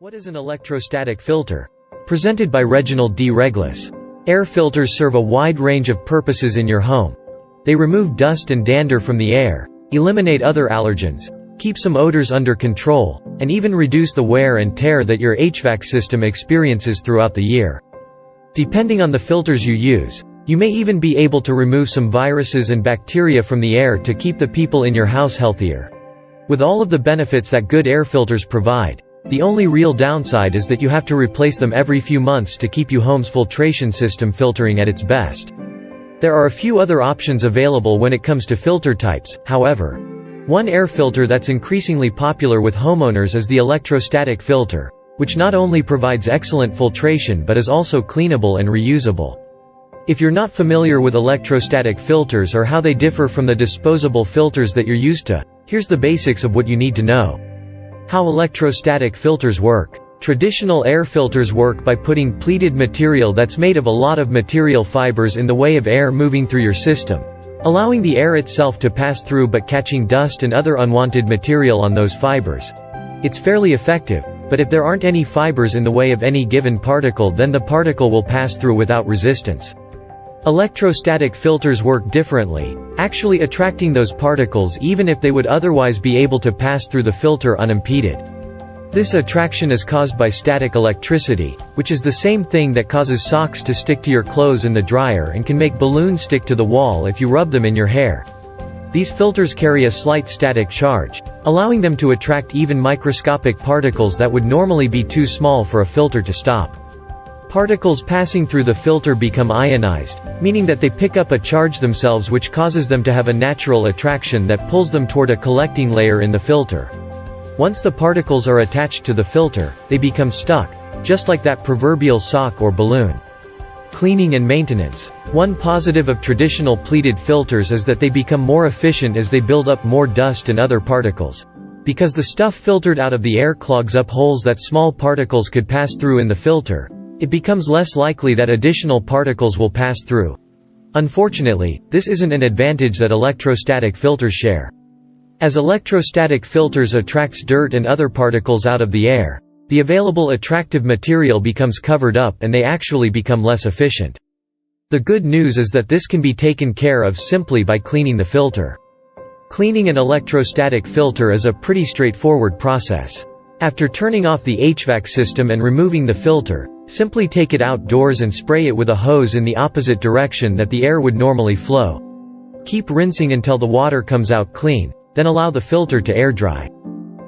What is an electrostatic filter? Presented by Reginald D. Reglis. Air filters serve a wide range of purposes in your home. They remove dust and dander from the air, eliminate other allergens, keep some odors under control, and even reduce the wear and tear that your HVAC system experiences throughout the year. Depending on the filters you use, you may even be able to remove some viruses and bacteria from the air to keep the people in your house healthier. With all of the benefits that good air filters provide, the only real downside is that you have to replace them every few months to keep your home's filtration system filtering at its best. There are a few other options available when it comes to filter types, however. One air filter that's increasingly popular with homeowners is the electrostatic filter, which not only provides excellent filtration but is also cleanable and reusable. If you're not familiar with electrostatic filters or how they differ from the disposable filters that you're used to, here's the basics of what you need to know. How electrostatic filters work. Traditional air filters work by putting pleated material that's made of a lot of material fibers in the way of air moving through your system, allowing the air itself to pass through but catching dust and other unwanted material on those fibers. It's fairly effective, but if there aren't any fibers in the way of any given particle, then the particle will pass through without resistance. Electrostatic filters work differently, actually attracting those particles even if they would otherwise be able to pass through the filter unimpeded. This attraction is caused by static electricity, which is the same thing that causes socks to stick to your clothes in the dryer and can make balloons stick to the wall if you rub them in your hair. These filters carry a slight static charge, allowing them to attract even microscopic particles that would normally be too small for a filter to stop. Particles passing through the filter become ionized, meaning that they pick up a charge themselves, which causes them to have a natural attraction that pulls them toward a collecting layer in the filter. Once the particles are attached to the filter, they become stuck, just like that proverbial sock or balloon. Cleaning and maintenance. One positive of traditional pleated filters is that they become more efficient as they build up more dust and other particles. Because the stuff filtered out of the air clogs up holes that small particles could pass through in the filter, it becomes less likely that additional particles will pass through. Unfortunately, this isn't an advantage that electrostatic filters share. As electrostatic filters attracts dirt and other particles out of the air, the available attractive material becomes covered up and they actually become less efficient. The good news is that this can be taken care of simply by cleaning the filter. Cleaning an electrostatic filter is a pretty straightforward process. After turning off the HVAC system and removing the filter, simply take it outdoors and spray it with a hose in the opposite direction that the air would normally flow. Keep rinsing until the water comes out clean, then allow the filter to air dry.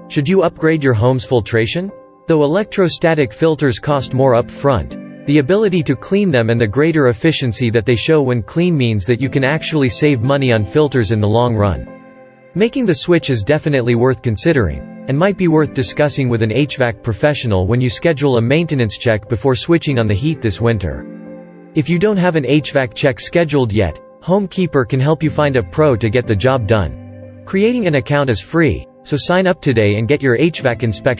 Should you upgrade your home's filtration? Though electrostatic filters cost more up front, the ability to clean them and the greater efficiency that they show when clean means that you can actually save money on filters in the long run. Making the switch is definitely worth considering, and might be worth discussing with an HVAC professional when you schedule a maintenance check before switching on the heat this winter. If you don't have an HVAC check scheduled yet, HomeKeeper can help you find a pro to get the job done. Creating an account is free, so sign up today and get your HVAC inspection